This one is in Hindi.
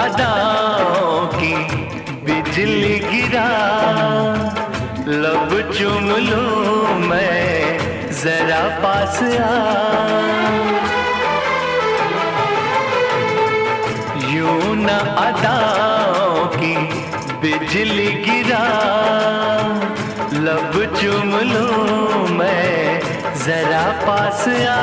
अदाओं की बिजली गिरा, लब चूम लूं मैं जरा पास आ। यूं न अदाओं की बिजली गिरा, लब चूम लूं मैं जरा पास आ।